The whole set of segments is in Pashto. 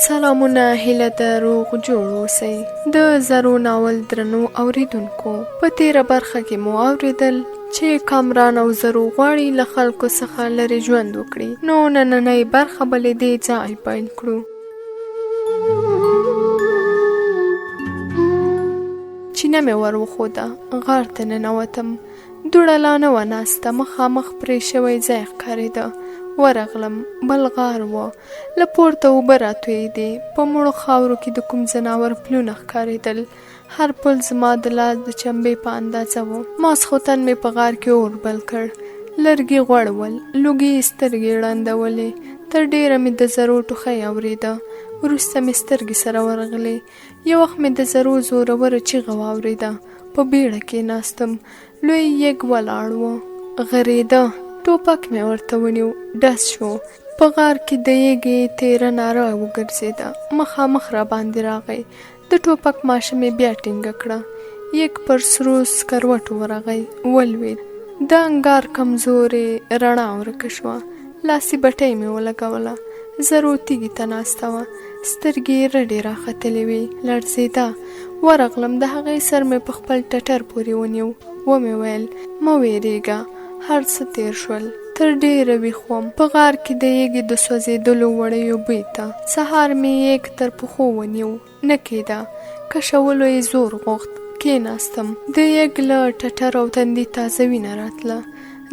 سلامونه، هیله ده روغ جوړ اوسئ. د زرو ناول درنو اوریدونکو، په تیره برخه کې مو اوریدل چې کامران او زرو غواړي له خلکو څخه لرې ژوند وکړي. نو نننۍ برخه به له دې ځای پیل کړو. چینه مې ور وښوده، غار ته ننوتم. دوړه لا نه وه ناسته، مخامخ پرې شوی ځای ښکارېده. ورغلم، بل غار و. له پورته اوبه راتویېدې. په مړو خاورو کې د کوم ځناور پلونه ښکارېدل. هر پل زما د لاس د چمبې په اندازه و. ماسخوتن مې په غار کې اور بل کړ. لرګي غوړول، لوګي یې سترګې ړندولې. تر ډېره مې د زرو ټوخی اورېده. وروسته مې سترګې سره ورغلې. یو وخت مې د زرو زوروره چیغه واورېده. په بیړه کېناستم. لوی یږ ولاړ و، غرېده. ټوپک مې ورته ونیو، ډز شو. په غار کې د یږې تیره ناره وګرځېده. مخامخ را باندې راغی. د ټوپک ماشه مې بیا ټینګه کړه. یږ پر سرو سکروټو ورغی، ولوېد. د انګار کمزورې رڼا ورکه شوه. لاسي بټۍ مې ولګوله. زرو تیږې ته ناسته وه. سترګې یې رډې راختلې وې، لړزېده. ورغلم، د هغې سر مې په خپل ټټر پورې ونیو. ومې ویل، مه وېرېږه، هر څه تیر شول. تر ډېره ویښ وم. په غار کې د یږې د سوځېدلو وړیو بوی ته. سهار مې یږ تر پښو ونیو، نه کېده. کشولو یې زور غوښت. کېناستم. د یږ له ټټر او تندي تازه وینه راتله.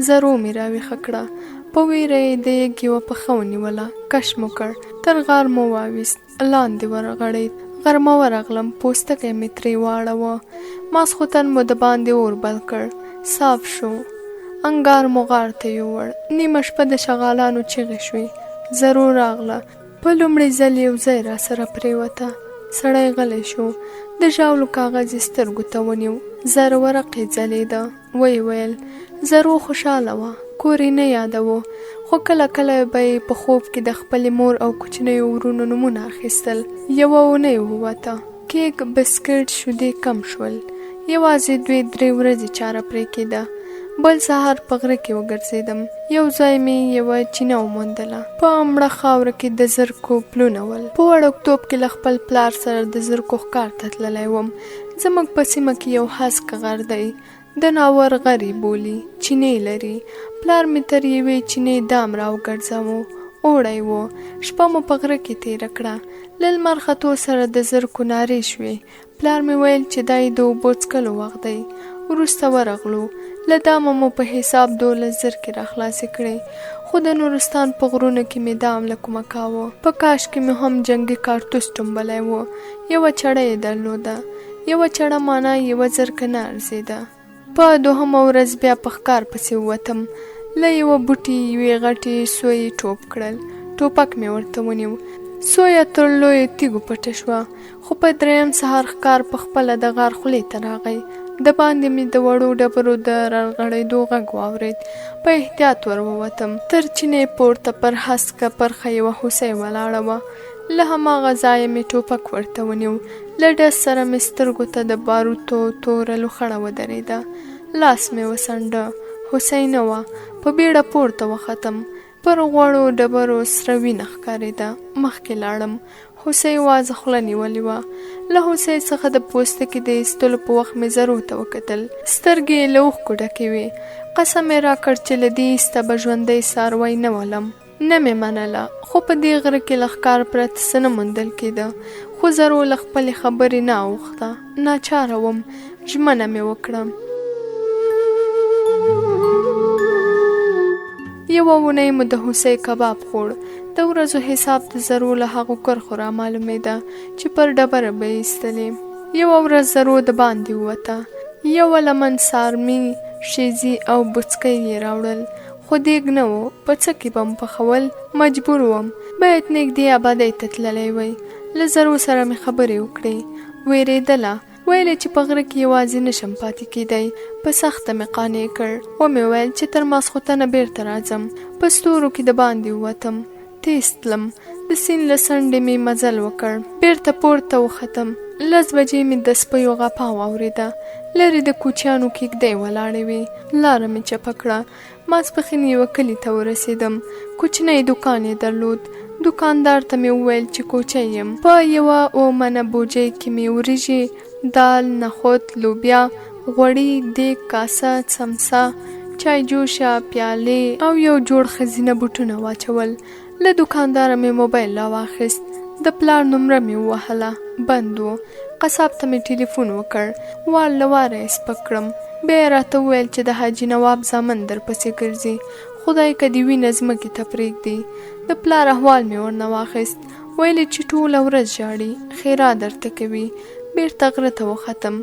زرو مې راویښه کړه. په ویره یې د یږ یوه پښه ونیوله. کش مو کړ. تر غار مو واویست. لاندې ورغړېد. غرمه ورغلم. پوستکی مې ترې واړوه. ماسخوتن مو د باندې اور بل کړ. صاف شو. انګار مو غار ته یووړ. نیمه شپه د شغالانو چیغې شوې. زرو راغله. په لومړي ځل یو ځای را سره پرېوته. سړی غلی شو. د ژاولو کاغذ یې سترګو ته ونیو. زر ورقې ځلېده. ویې ویل، زرو خوشحاله وه. کور یې نه یادوه، خو کله کله به یې په خوب کې د خپلې مور او کوچنیو ورونو نومونه اخیستل. یوه اونۍ ووته. کیک، بسکټ، شیدې کم شول. یوازې 2-3 ورځې چاره پرې کېده. بل سهار په غره کې وګرځېدم. یو ځای مې یوه چینه وموندله. په مړه خاوره کې د زرکو پلونه ول. په وړکتوب کې له خپل پلار سره د زرکو ښکار ته تللی وم. زموږ په سیمه کې یو هسک غر دی. د ناور غر یې بولي. چینې لري. پلار مې تر یوې چینې دام راوګرځاوه. اوړی و. شپه مو په غره کې تېره کړه. له لمر ختو سره د زرکو نارې شوې. پلار مې ویل چې دا یې د اوبو څښلو وخت دی. وروسته ورغلو. له دامه مو په حساب 12 زرکې راخلاصې کړې. خو د نورستان په غرونو کې مې دام له کومه کاوه. په کاش کې مې هم جنګي کارتوس ټومبلی و. یوه چړه یې درلوده. یوه چړه مانا یوه زرکه نه ارزېده. په 2مه ورځ بیا په ښکار پسې ووتم. له یوه بوټي یوې غټې سویې ټوپ کړل. ټوپک مې ورته ونیو. سویه تر لویو تیږو پټه شوه. خو په 3م سهار ښکار په خپله د غار خولې ته راغی. د باندې مې د وړو ډبرو د رغړېدو غږ واورېد. په احتیاط ور ووتم. تر چینې پورته پر هسکه پرخه یوه هوسۍ ولاړه وه. له هماغه ځایه مې ټوپک ورته ونیو. له ډز سره مې سترګو ته د باروتو توره لوخړه ودرېده. لاس مې وڅنډه. هوسۍ نه وه. په بیړه پورته وختم. پر غوړو ډبرو سره وینه ښکارېده. مخکې لاړم. هوسۍ وازه خوله نیولې وه. له هوسۍ څخه د پوستکي د ایستلو په وخت مې زرو ته وکتل. سترګې یې له اوښکو ډکې وې. قسم یې راکړ چې له دې ایسته به ژوندی څاروی نه ولم. نه مې منله، خو په دې غره کې له ښکار پرته څه نه موندل کېده. خو زرو له خپلې خبرې نه اوښته. ناچاره وم. ژمنه مې وکړه. یوه اونۍ مو د هوسۍ کباب خوړ. د ورځو حساب د زرو له هغو کرښو را معلومېده چې پر ډبره به یې ایستلې. یوه ورځ زرو د باندې ووته. یوه لمن سارمې، شیزي او بوڅکۍ یې راوړل. خو دیګ نه و. په څه کې به م پخول؟ مجبور وم. باید نږدې آبادۍ ته تللی وی. له زرو سره مې خبرې وکړې. ویرېدله. ویلې چې په غره کې یوازې نشم پاتې کېدی. په سخته مې قانع کړ. ومې ویل چې تر ماسخوتنه بیرته راځم. په ستورو کې د باندې ووتم. تیز تلم. د سیند له څنډې مې مزل وکړ. بیرته پورته وختم. 10 بجې مې د سپیو غپا واورېده. لرې د کوچیانو کېږدۍ ولاړې وې. لاره مې چپه کړه. ماسپښین یوه کلي ته ورسېدم. کوچنی دوکان یې درلود. دوکاندار ته مې وویل چې کوچی یم. په یوه اومنه بوجۍ کې مې وریژې، دال، نخود، لوبیا، غوړي، دیګ، کاسه، څمڅه، چای جوشه، پیالې او یو جوړ ښځینه بوټونه واچول. له دوکانداره مې موبایل راواخیست. د پلار نمره مې ووهله، بند و. قصاب ته مې ټلیفون وکړ، وار له واره یې سپک کړم. بیا یې راته وویل چې د حاجي نواب زامن درپسې ګرځي، خدای که دې وینه ځمکې ته پرېږدي. د پلار احوال مې ورنه واخیست. ویل یې چې ټوله ورځ ژاړي، ښېرا درته کوي. بېرته غره ته وختم.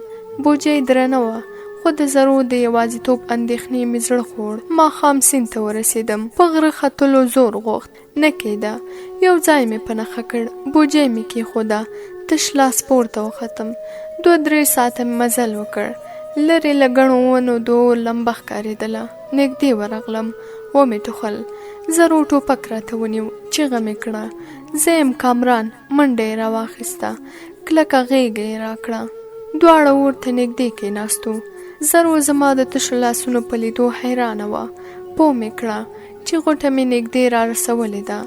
بوجۍ درنه وه، خو د زرو د یوازیتوب اندېښنې مې زړه خوړ. ماښام سیند ته ورسېدم. په غره ختلو زور غوښت، نه کېده. یو ځای مې په نښه کړ، بوجۍ مې کېښوده. تش لاس پورته وختم. 2-3 ساعته مې مزل وکړ. لرې له ګڼو ونو د اور لمبه ښکارېدله. نږدې ورغلم، ومې ټوخل. زرو ټوپک راته ونیو، چیغه مې کړه. زه یم کامران. منډه یې راواخیسته، کلکه غېږه یې راکړه. دواړه اور ته نږدې کېناستو. زرو زما د تشو لاسونو په لیدو حیرانه وه. پوه مې کړه چې غوټه مې نږدې را رسولې ده.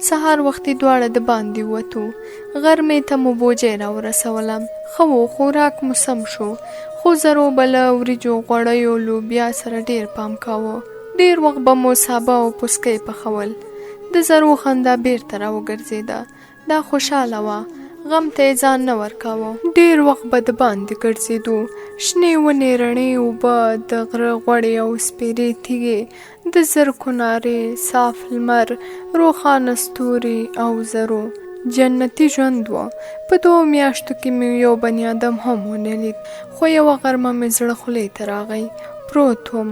سهار وختي دواړه د باندې ووتو. غرمې ته مو بوجۍ را ورسوله. ښه و، خوراک مو سم شو، خو زرو به له وریجو، غوړیو، لوبیا سره ډېر پام کاوه. ډېر وخت به مو سابه او پوسکی پخول. د زرو خندا بېرته را وګرځېده. دا خوشحاله وه، غم ته یې ځان نه ورکاوه. ډېر وخت به د باندې ګرځېدو. شنې ونې، رڼې اوبه، د غره غوړې او سپېرې تیږې، د زرکو نارې، صاف لمر، روښانه ستوري او زرو. جنتي ژوند و. په 2 میاشتو کې مې یو بني آدم هم ونه لید. خو یوه غرمه مې زړه خولې ته راغی. پروت وم،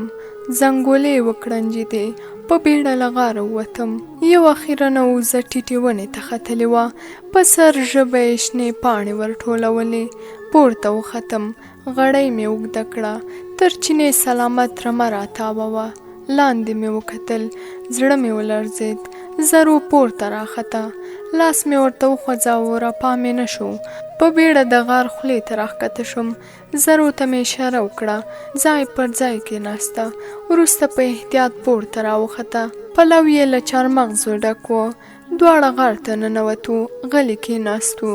زنګولې وکړنجېدې. په بیړه له غاره ووتم. یوه خیرنه وزه ټیټې ونې ته ختلې وه. په سر ژبه یې شنې پاڼې ورټولولې. پورته وختم، غړۍ مې اوږده کړه. تر چینې سلامت رمه راتاوه وه. لاندې مې وکتل، زړه مې ولړزېد. زرو پورته راخته. لاس مې ورته وخوځاوه، رپا مې نه شو. په بیړه د غار خولې ته راښکته شوم. زرو ته مې اشاره وکړه، ځای پر ځای کېناسته. وروسته په احتیاط پورته راوخته. پلو یې له چارمغزو ډک و. دواړه غار ته ننوتو، غلي کېناستو.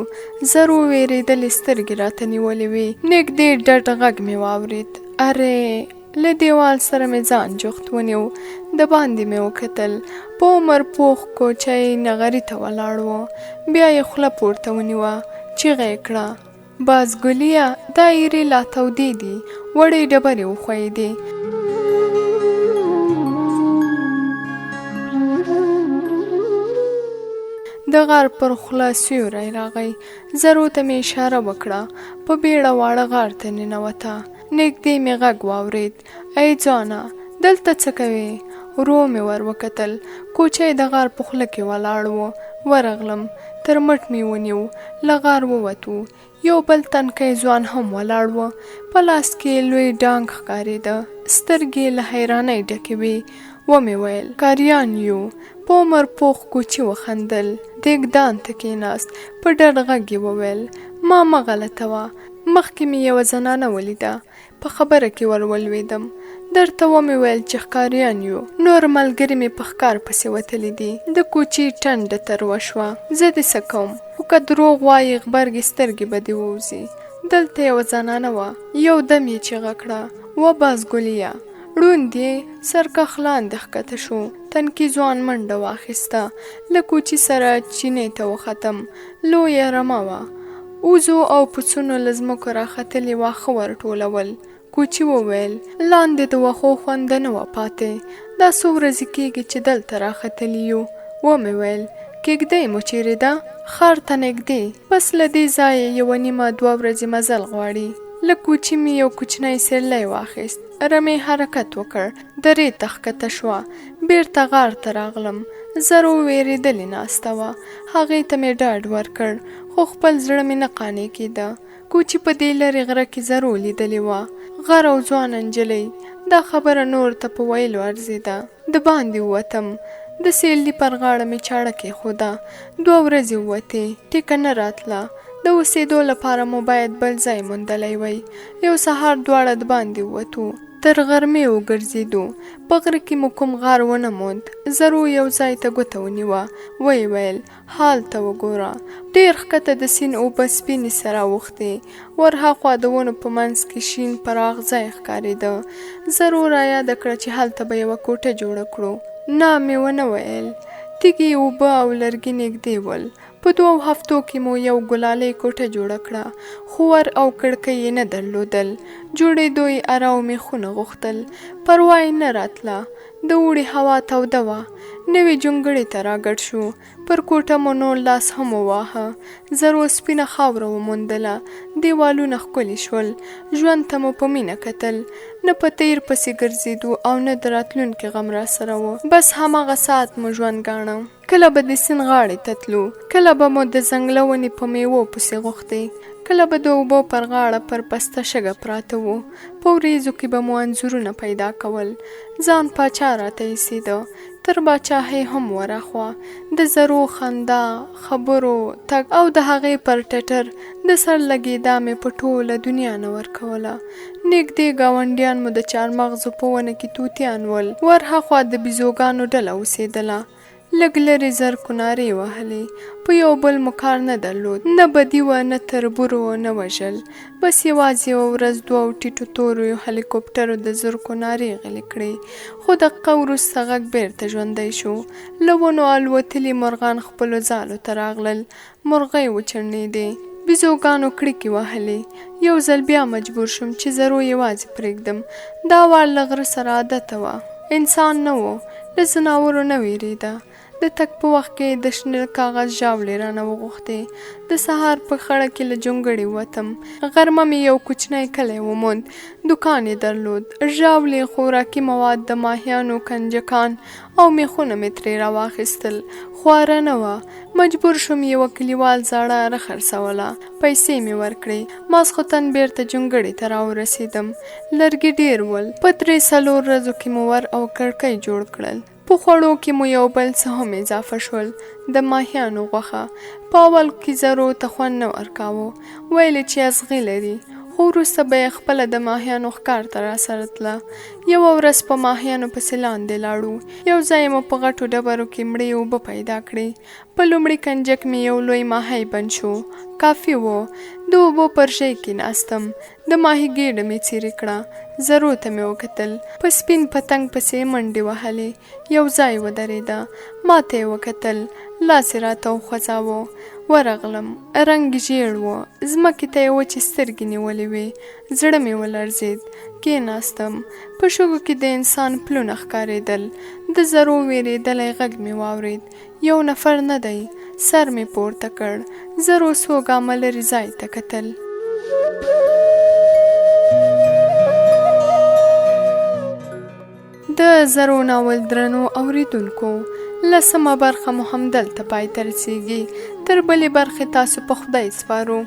زرو وېرېدلې سترګې راته نیولې وې. نږدې ډډ غږ مې واورېد. ارې! له دیوال سره مې ځان جغت ونیو. د باندې مې وکتل. په عمر پوخ کوچی نغري ته ولاړ و. بیا یې خوله پورته ونیوه، چیغه یې کړه، بازګليه، دا ایرې لا تودې دي، وړې ډبرې وښویېدې. د غار پر خوله سیوری راغی. زرو ته مې اشاره وکړه. په بیړه واړه غار ته ننوته. نږدې مې غږ واورېد، ای ځوانه، دلته څه کوې؟ ورو مې ور وکتل. کوچی د غار په خوله کې ولاړ و. ورغلم، تر مټ مې ونیو. له غار ووتو. یو بل تنکی ځوان هم ولاړ و. په لاس کې لوی ډانګ ښکارېده. سترګې له حیرانۍ ډکې وې. ومې ویل، کاریان یو. په عمر پوخ کوچي وخندل. دېګدان ته کېناست. په ډډ غږ یې وویل، ما مه غلطوه، مخکې مې یوه زنانه ولیده. په خبره کې ولوېدم. درته ومې ویل چې ښکاریان یو. نور ملګري مې په ښکار پسې وتلي دي. د کوچي ټنډه تروه شوه. زه دې څه کوم؟ خو که دروغ وایې غبرګې سترګې به دې ووځي. دلته یوه زنانه وه. یو دم یې چیغه کړه، و بازګليه! ړوند یې؟ سرکښ لاندې ښکته شو. تنکي ځوان منډه واخیسته. له کوچي سره چینې ته وختم. لویه رمه وه. وزو او پسونو له ځمکو راختلي واښه ورټولول. کوچي وویل، لاندې د وښو خونده نه وه پاتې. دا څو ورځې کېږي چې دلته راختلي یو. ومې ویل، کېږدۍ مو چیرې ده؟ ښار ته نږدې. بس له دې ځایه 1.5-2 ورځې مزل غواړي. له کوچي مې یو کوچنی سیرلی واخیست. رمې حرکت وکړ. درې ته ښکته شوه. بېرته غار ته راغلم. زرو وېرېدلې ناسته وه. هغې ته مې ډاډ ورکړ، خو خپل زړه مې نه قانع کېده. کوچي په دې لرې غره کې زرو لیدلې وه. غر او ځوانه نجلۍ. دا خبره نور ته په ویلو ارزېده. د باندې ووتم. د سیلي پر غاړه مې چاړه کېښوده. 2 ورځې ووتې، ټیکه نه راتله. د اوسېدو لپاره مو باید بل ځای موندلی وی. یو سهار دواړه د باندې ووتو. تر غرمې وګرځېدو. په غره کې مو کوم غار ونه موند. زرو یو ځای ته ګوته ونیوه. ویې ویل حال ته وګوره. ډېر ښکته د سیند اوبه سپینې سره اوښتې. ورهاخوا د ونو په منځ کې شین پراخ ځای ښکارېده. زرو رایاده کړه چې هلته به یوه کوټه جوړه کړو. نه مې ونه ویل. تیږې، اوبه او لرګي نږدې ول. په 2 هفتو کې مو یو ګلالۍ کوټه جوړه کړه، خو ور او کړکۍ یې نه درلودل. جوړېدو یې اره او میخونه غوښتل. پروا یې نه راتله. د اوړي هوا توده وه. نوې جونګړې ته راګډ شو. پر کوټه مو نور لاس هم وواهه. زرو سپینه خاوره وموندله. دیوالونه ښکلي شول. ژوند ته مو په مینه کتل. نه په تیر پسې ګرځېدو او نه د راتلونکي غم را سره و. بس هماغه ساعت مو ژوند ګاڼه. کله به د سیند غاړې ته تلو، کله به مو د ځنګله ونې په میوو پسې غوښتې، کله به د اوبو پر غاړه پر پسته شګه پراته وو. په وریځو کې به مو انځورونه پیدا کول. ځان پاچا راته ایسېده. تر باچاهۍ هم ورهاخوا. د زرو خندا، خبرو، تګ او د هغې پر ټټر د سر لګېدا مې په ټوله دنیا نه ورکوله. نږدې ګاونډیان مو د چارمغزو په ونه کې توتیان ول. ورهاخوا د بیزوګانو ډله اوسېدله. لږ لرې زرکونارې وهلې. په یو بل مو کار نه درلود. نه بدي وه، نه تربور و، نه وژل. بس یوازې یوه ورځ 2 ټیټو تورو هلیکوپټرو د زرکونارې غلې کړې. خو دقیقه وروسته غږ بیرته ژوندی شو. له ونو الوتلي مرغان خپلو ځالو ته راغلل. مرغۍ وچړنېدې. بیزوګانو کړکې وهلې. یو ځل بیا مجبور شوم چې زرو یوازې پرېږدم. دا وار له غره سره عادته وه. انسان نه و. له ځناورو نه وېرېده. د تګ په وخت کې د شنه کاغذ ژاولې رانه وغوښتې. د سهار په خړه کې له جونګړې ووتم. غرمه مې یو کوچنی کلی وموند. دوکان یې درلود. ژاولې، خوراکي مواد، د ماهیانو کنجکان او میخونه مې ترې راواخیستل. خواره نه وه. مجبور شوم یوه کلیوال زاړه اره خرڅوله. پیسې مې ورکړې. ماسخوتن بیرته جونګړې ته راورسېدم. لرګي ډېر ول. په 3-4 ورځو کې مو ور او کړکۍ جوړ کړل. په خوړو کې مو یو بل څه هم اضافه شول. د ماهیانو غوښه. په اول کې زرو ته خوند نه ورکاوه. ویل چې ازغي لري. خو وروسته به یې خپله د ماهیانو ښکار ته راسره تله. یوه ورځ په ماهیانو پسې لاندې لاړو. یو ځای مو په غټو ډبرو کې مړې اوبه پیدا کړې. په لومړي کنجک مې یو لوی ماهی بند شو. کافي و. د اوبو پر ژۍ کېناستم. د ماهي ګېډه مې څیرې کړه. زرو ته مې وکتل. په سپین پتنګ پسې منډې وهلې. یو ځای ودرېده. ما ته یې وکتل. لاس یې راته وخوځاوه. ورغلم. رنګ ژیړ و. ځمکې ته یې وچې سترګې نیولې وې. زړه مې ولړزېد. کېناستم. په شګو کې د انسان پلونه ښکارېدل. د زرو وېرېدلی غږ مې واورېد. یو نفر نه دی. سر مې پورته کړ. زرو څو ګامه لرې ځای ته کتل. د زرو ناول درنو اوریدونکو، 10مه برخه مو همدلته پای ته رسیږي. تر بلې برخې تاسو په خدای سپارو.